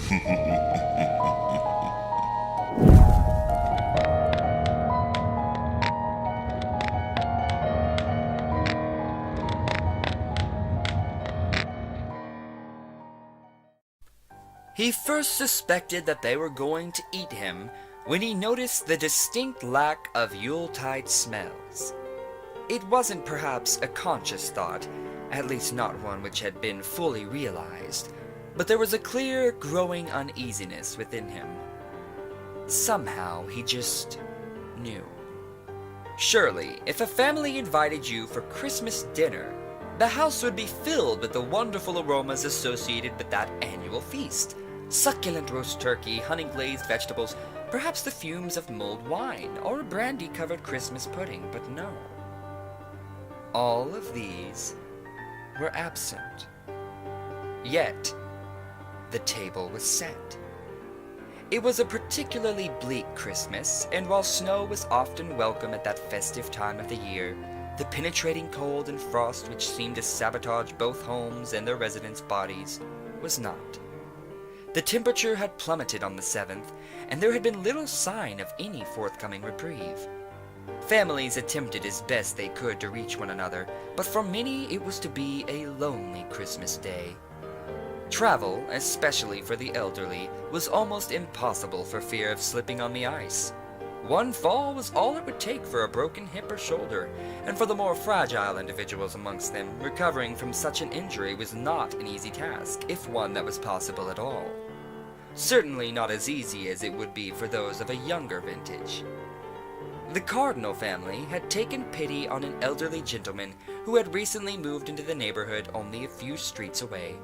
He first suspected that they were going to eat him when he noticed the distinct lack of Yuletide smells. It wasn't perhaps a conscious thought, at least not one which had been fully realized, but there was a clear, growing uneasiness within him. Somehow he just knew. Surely, if a family invited you for Christmas dinner, the house would be filled with the wonderful aromas associated with that annual feast. Succulent roast turkey, honey-glazed vegetables, perhaps the fumes of mulled wine, or a brandy-covered Christmas pudding, but no. All of these were absent. Yet, the table was set. It was a particularly bleak Christmas, and while snow was often welcome at that festive time of the year, the penetrating cold and frost which seemed to sabotage both homes and their residents' bodies was not. The temperature had plummeted on the 7th, and there had been little sign of any forthcoming reprieve. Families attempted as best they could to reach one another, but for many it was to be a lonely Christmas day. Travel, especially for the elderly, was almost impossible for fear of slipping on the ice. One fall was all it would take for a broken hip or shoulder, and for the more fragile individuals amongst them, recovering from such an injury was not an easy task, if one that was possible at all. Certainly not as easy as it would be for those of a younger vintage. The Cardinal family had taken pity on an elderly gentleman who had recently moved into the neighborhood only a few streets away.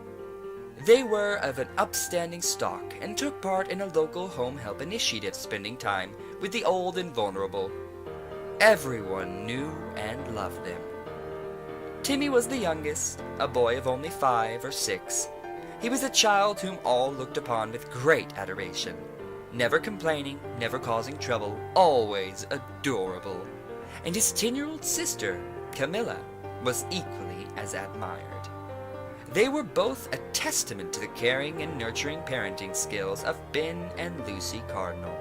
They were of an upstanding stock and took part in a local home help initiative, spending time with the old and vulnerable. Everyone knew and loved them. Timmy was the youngest, a boy of only 5 or 6. He was a child whom all looked upon with great adoration. Never complaining, never causing trouble, always adorable. And his 10-year-old sister, Camilla, was equally as admired. They were both a testament to the caring and nurturing parenting skills of Ben and Lucy Cardinal.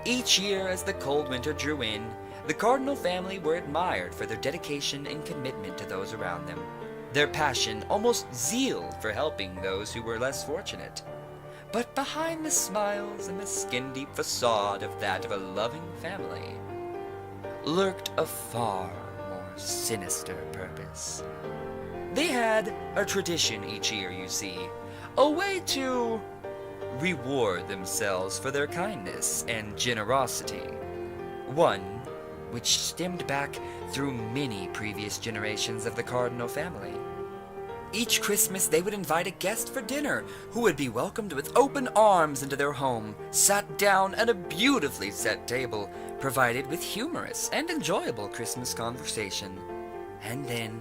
Each year as the cold winter drew in, the Cardinal family were admired for their dedication and commitment to those around them, their passion, almost zeal, for helping those who were less fortunate. But behind the smiles and the skin-deep facade of that of a loving family lurked a far more sinister purpose. They had a tradition each year, you see, a way to reward themselves for their kindness and generosity. One which stemmed back through many previous generations of the Cardinal family. Each Christmas they would invite a guest for dinner who would be welcomed with open arms into their home, sat down at a beautifully set table, provided with humorous and enjoyable Christmas conversation, and then,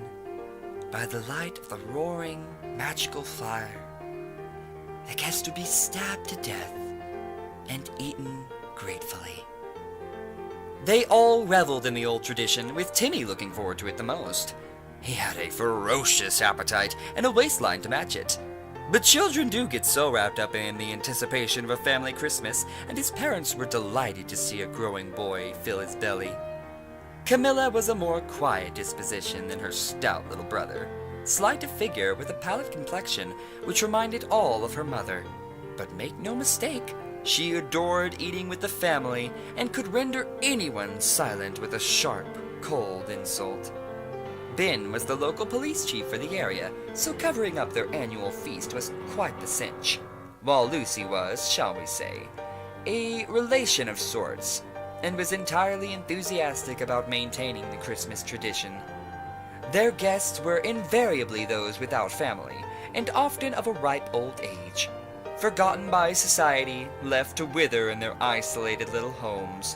by the light of the roaring, magical fire, the guest would be stabbed to death and eaten gratefully. They all reveled in the old tradition, with Timmy looking forward to it the most. He had a ferocious appetite and a waistline to match it. But children do get so wrapped up in the anticipation of a family Christmas, and his parents were delighted to see a growing boy fill his belly. Camilla was a more quiet disposition than her stout little brother, slight of figure with a pallid complexion which reminded all of her mother. But make no mistake, she adored eating with the family and could render anyone silent with a sharp, cold insult. Ben was the local police chief for the area, so covering up their annual feast was quite the cinch, while Lucy was, shall we say, a relation of sorts, and was entirely enthusiastic about maintaining the Christmas tradition. Their guests were invariably those without family, and often of a ripe old age, forgotten by society, left to wither in their isolated little homes.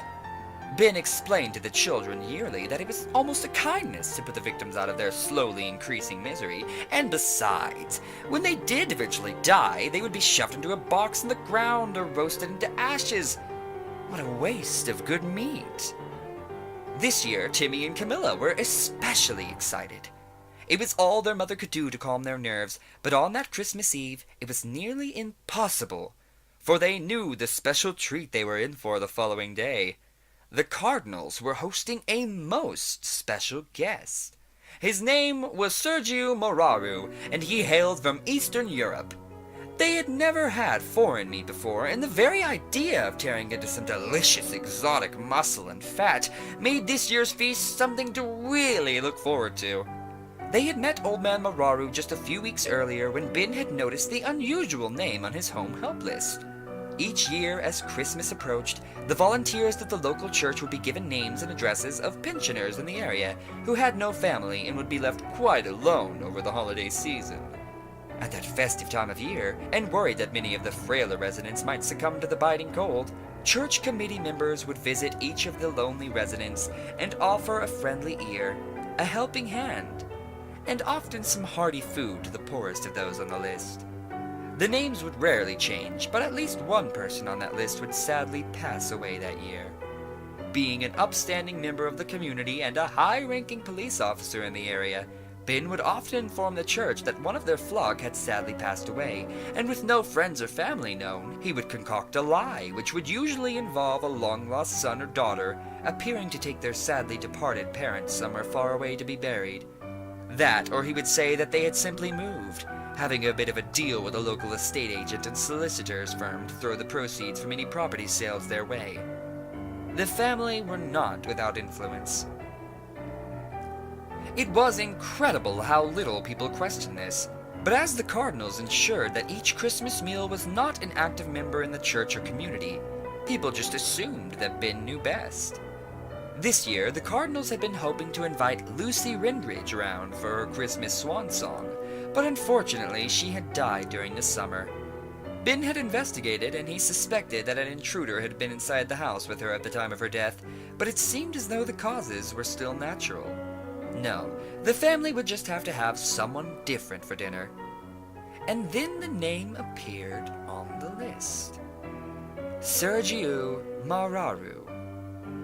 Ben explained to the children yearly that it was almost a kindness to put the victims out of their slowly increasing misery, and besides, when they did eventually die, they would be shoved into a box in the ground or roasted into ashes. What a waste of good meat. This year, Timmy and Camilla were especially excited. It was all their mother could do to calm their nerves, but on that Christmas Eve it was nearly impossible, for they knew the special treat they were in for the following day. The Cardinals were hosting a most special guest. His name was Sergio Maru, and he hailed from Eastern Europe. They had never had foreign meat before, and the very idea of tearing into some delicious exotic muscle and fat made this year's feast something to really look forward to. They had met Old Man Maru just a few weeks earlier when Ben had noticed the unusual name on his home help list. Each year, as Christmas approached, the volunteers at the local church would be given names and addresses of pensioners in the area who had no family and would be left quite alone over the holiday season. At that festive time of year, and worried that many of the frailer residents might succumb to the biting cold, church committee members would visit each of the lonely residents and offer a friendly ear, a helping hand, and often some hearty food to the poorest of those on the list. The names would rarely change, but at least one person on that list would sadly pass away that year. Being an upstanding member of the community and a high-ranking police officer in the area, Ben would often inform the church that one of their flock had sadly passed away, and with no friends or family known, he would concoct a lie, which would usually involve a long-lost son or daughter appearing to take their sadly departed parents somewhere far away to be buried. That, or he would say that they had simply moved, having a bit of a deal with a local estate agent and solicitor's firm to throw the proceeds from any property sales their way. The family were not without influence. It was incredible how little people questioned this, but as the Cardinals ensured that each Christmas meal was not an active member in the church or community, people just assumed that Ben knew best. This year, the Cardinals had been hoping to invite Lucy Rendridge around for her Christmas swan song, but unfortunately she had died during the summer. Ben had investigated, and he suspected that an intruder had been inside the house with her at the time of her death, but it seemed as though the causes were still natural. No, the family would just have to have someone different for dinner. And then the name appeared on the list. Sergio Maru,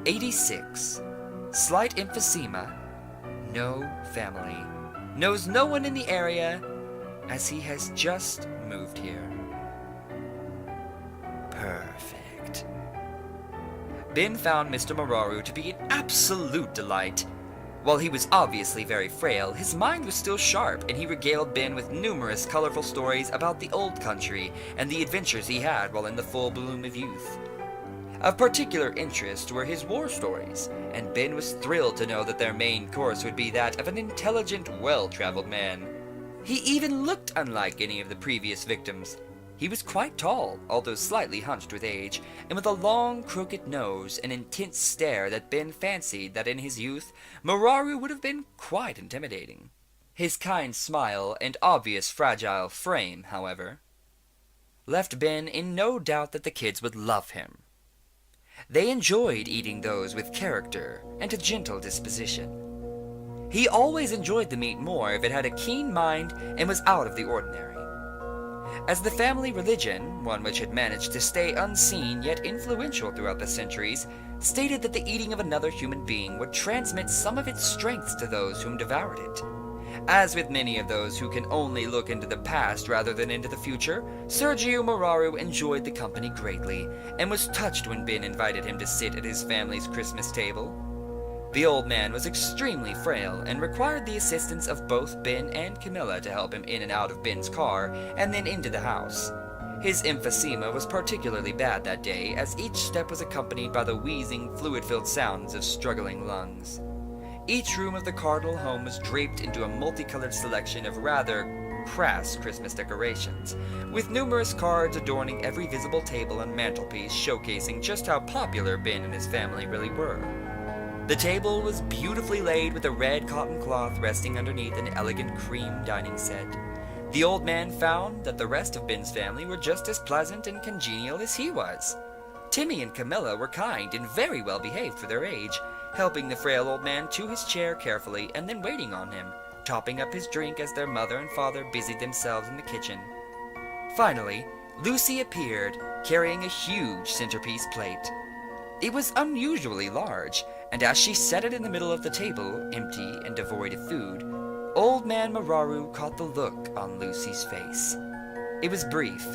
86, slight emphysema, no family, knows no one in the area, as he has just moved here. Perfect. Ben found Mr. Maru to be an absolute delight. While he was obviously very frail, his mind was still sharp, and he regaled Ben with numerous colorful stories about the old country and the adventures he had while in the full bloom of youth. Of particular interest were his war stories, and Ben was thrilled to know that their main course would be that of an intelligent, well-traveled man. He even looked unlike any of the previous victims. He was quite tall, although slightly hunched with age, and with a long, crooked nose and intense stare that Ben fancied that in his youth, Maru would have been quite intimidating. His kind smile and obvious fragile frame, however, left Ben in no doubt that the kids would love him. They enjoyed eating those with character and a gentle disposition. He always enjoyed the meat more if it had a keen mind and was out of the ordinary. As the family religion, one which had managed to stay unseen yet influential throughout the centuries, stated that the eating of another human being would transmit some of its strengths to those whom devoured it. As with many of those who can only look into the past rather than into the future, Sergio Maru enjoyed the company greatly, and was touched when Ben invited him to sit at his family's Christmas table. The old man was extremely frail, and required the assistance of both Ben and Camilla to help him in and out of Ben's car, and then into the house. His emphysema was particularly bad that day, as each step was accompanied by the wheezing, fluid-filled sounds of struggling lungs. Each room of the Cardinal home was draped into a multicolored selection of rather crass Christmas decorations, with numerous cards adorning every visible table and mantelpiece, showcasing just how popular Ben and his family really were. The table was beautifully laid with a red cotton cloth resting underneath an elegant cream dining set. The old man found that the rest of Ben's family were just as pleasant and congenial as he was. Timmy and Camilla were kind and very well behaved for their age, helping the frail old man to his chair carefully and then waiting on him, topping up his drink as their mother and father busied themselves in the kitchen. Finally, Lucy appeared, carrying a huge centerpiece plate. It was unusually large, and as she set it in the middle of the table, empty and devoid of food, Old Man Maru caught the look on Lucy's face. It was brief,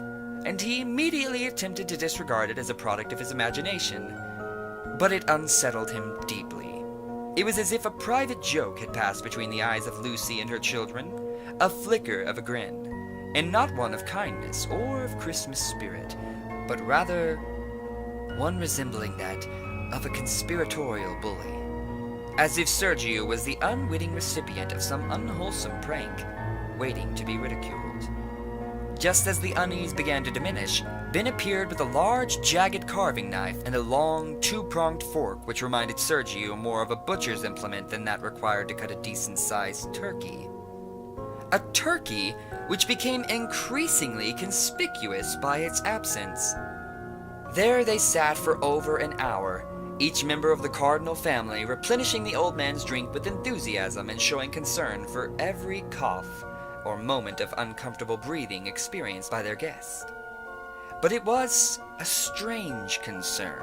and he immediately attempted to disregard it as a product of his imagination, but it unsettled him deeply. It was as if a private joke had passed between the eyes of Lucy and her children, a flicker of a grin, and not one of kindness or of Christmas spirit, but rather one resembling that of a conspiratorial bully, as if Sergio was the unwitting recipient of some unwholesome prank, waiting to be ridiculed. Just as the unease began to diminish, Ben appeared with a large, jagged carving knife and a long, two-pronged fork which reminded Sergio more of a butcher's implement than that required to cut a decent-sized turkey. A turkey which became increasingly conspicuous by its absence. There they sat for over an hour, each member of the Cardinal family replenishing the old man's drink with enthusiasm and showing concern for every cough or moment of uncomfortable breathing experienced by their guest. But it was a strange concern.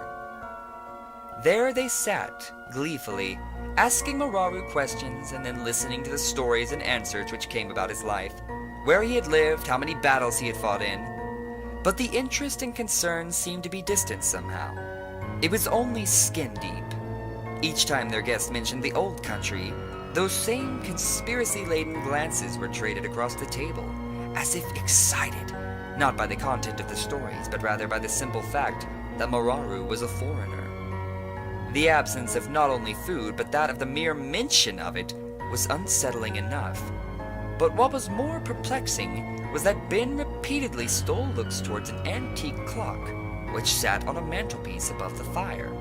There they sat, gleefully, asking Maru questions and then listening to the stories and answers which came about his life, where he had lived, how many battles he had fought in. But the interest and concern seemed to be distant somehow. It was only skin deep. Each time their guest mentioned the old country, those same conspiracy-laden glances were traded across the table, as if excited, not by the content of the stories, but rather by the simple fact that Maru was a foreigner. The absence of not only food, but that of the mere mention of it, was unsettling enough. But what was more perplexing was that Ben repeatedly stole looks towards an antique clock, which sat on a mantelpiece above the fire.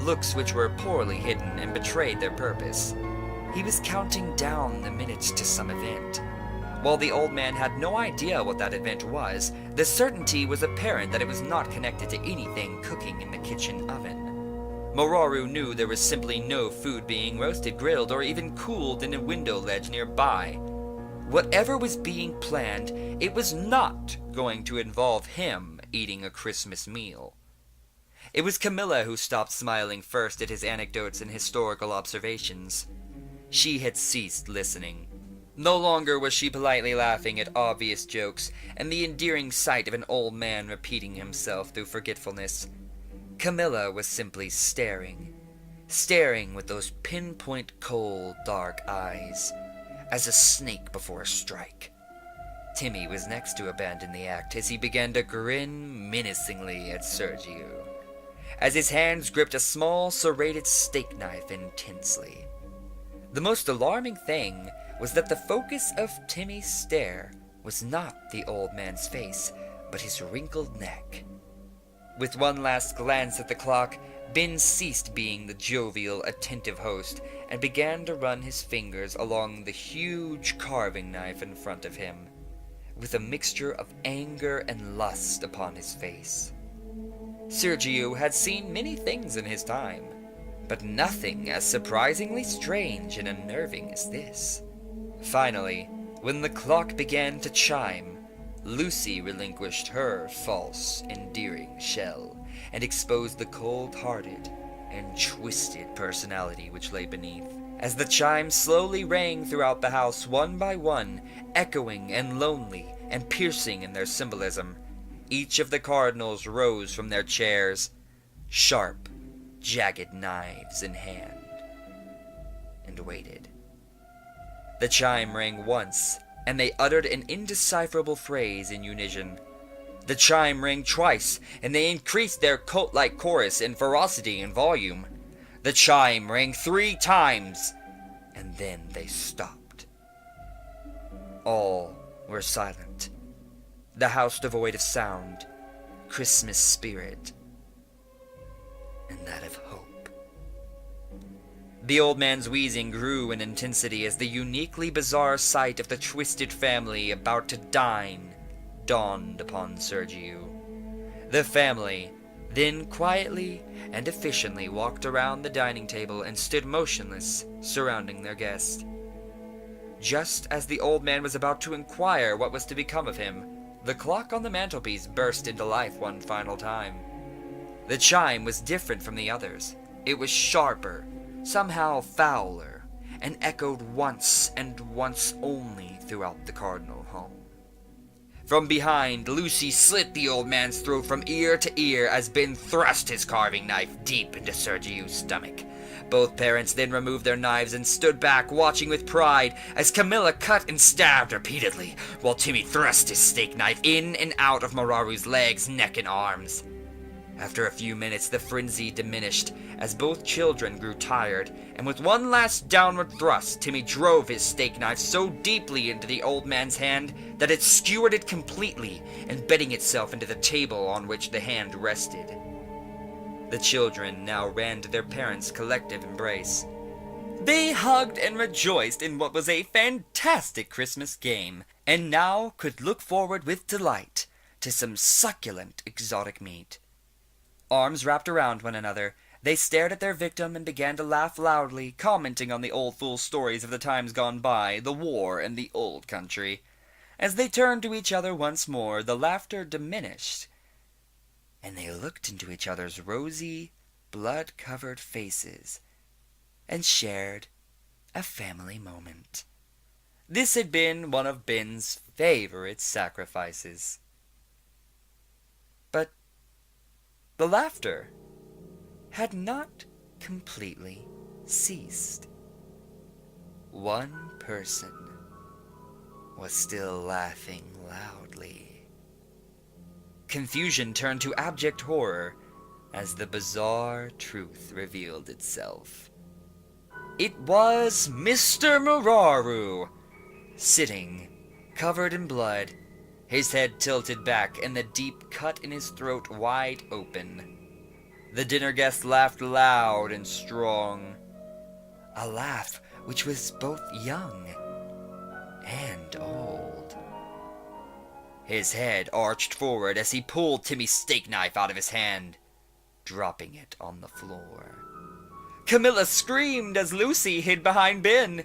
Looks which were poorly hidden and betrayed their purpose. He was counting down the minutes to some event. While the old man had no idea what that event was, the certainty was apparent that it was not connected to anything cooking in the kitchen oven. Maru knew there was simply no food being roasted, grilled, or even cooled in a window ledge nearby. Whatever was being planned, it was not going to involve him eating a Christmas meal. It was Camilla who stopped smiling first at his anecdotes and historical observations. She had ceased listening. No longer was she politely laughing at obvious jokes and the endearing sight of an old man repeating himself through forgetfulness. Camilla was simply staring with those pinpoint cold, dark eyes, as a snake before a strike. Timmy was next to abandon the act as he began to grin menacingly at Sergio, as his hands gripped a small serrated steak knife intensely. The most alarming thing was that the focus of Timmy's stare was not the old man's face, but his wrinkled neck. With one last glance at the clock, Ben ceased being the jovial, attentive host and began to run his fingers along the huge carving knife in front of him, with a mixture of anger and lust upon his face. Sergio had seen many things in his time, but nothing as surprisingly strange and unnerving as this. Finally, when the clock began to chime, Lucy relinquished her false, endearing shell and exposed the cold-hearted and twisted personality which lay beneath. As the chimes slowly rang throughout the house one by one, echoing and lonely and piercing in their symbolism, each of the cardinals rose from their chairs, sharp, jagged knives in hand, and waited. The chime rang once, and they uttered an indecipherable phrase in unison. The chime rang twice, and they increased their cult-like chorus in ferocity and volume. The chime rang 3 times, and then they stopped. All were silent. The house devoid of sound, Christmas spirit, and that of hope. The old man's wheezing grew in intensity as the uniquely bizarre sight of the twisted family about to dine dawned upon Sergio. The family then quietly and efficiently walked around the dining table and stood motionless, surrounding their guest. Just as the old man was about to inquire what was to become of him, the clock on the mantelpiece burst into life one final time. The chime was different from the others. It was sharper, somehow fouler, and echoed once and once only throughout the Cardinal home. From behind, Lucy slit the old man's throat from ear to ear as Ben thrust his carving knife deep into Sergio's stomach. Both parents then removed their knives and stood back, watching with pride as Camilla cut and stabbed repeatedly, while Timmy thrust his steak knife in and out of Maru's legs, neck, and arms. After a few minutes, the frenzy diminished as both children grew tired, and with one last downward thrust, Timmy drove his steak knife so deeply into the old man's hand that it skewered it completely, embedding itself into the table on which the hand rested. The children now ran to their parents' collective embrace. They hugged and rejoiced in what was a fantastic Christmas game, and now could look forward with delight to some succulent exotic meat. Arms wrapped around one another, they stared at their victim and began to laugh loudly, commenting on the old fool stories of the times gone by, the war, and the old country. As they turned to each other once more, the laughter diminished, and they looked into each other's rosy, blood-covered faces, and shared a family moment. This had been one of Ben's favorite sacrifices. But the laughter had not completely ceased. One person was still laughing loudly. Confusion turned to abject horror as the bizarre truth revealed itself. It was Mr. Maru, sitting, covered in blood, his head tilted back and the deep cut in his throat wide open. The dinner guest laughed loud and strong, a laugh which was both young and old. His head arched forward as he pulled Timmy's steak knife out of his hand, dropping it on the floor. Camilla screamed as Lucy hid behind Ben.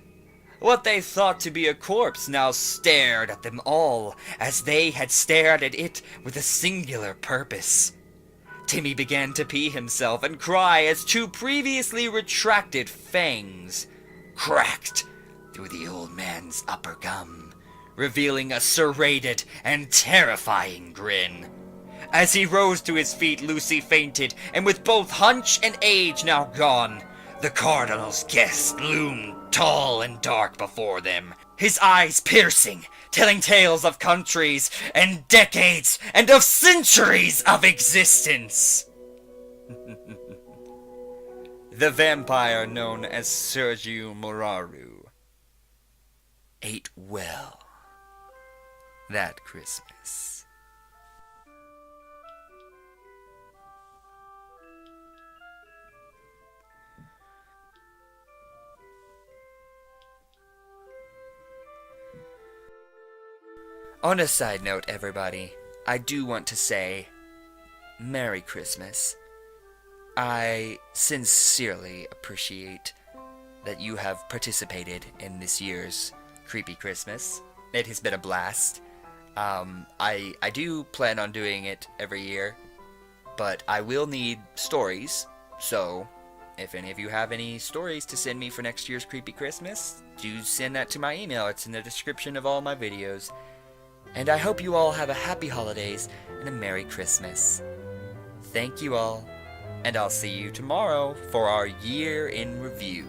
What they thought to be a corpse now stared at them all, as they had stared at it with a singular purpose. Timmy began to pee himself and cry as two previously retracted fangs cracked through the old man's upper gum, revealing a serrated and terrifying grin. As he rose to his feet, Lucy fainted, and with both hunch and age now gone, the Cardinal's guest loomed tall and dark before them, his eyes piercing, telling tales of countries and decades and of centuries of existence. The vampire known as Sergio Maru ate well that Christmas. On a side note, everybody, I do want to say Merry Christmas. I sincerely appreciate that you have participated in this year's Creepy Christmas. It has been a blast. I do plan on doing it every year, but I will need stories, so if any of you have any stories to send me for next year's Creepy Christmas, do send that to my email. It's in the description of all my videos. And I hope you all have a happy holidays and a Merry Christmas. Thank you all, and I'll see you tomorrow for our year in review.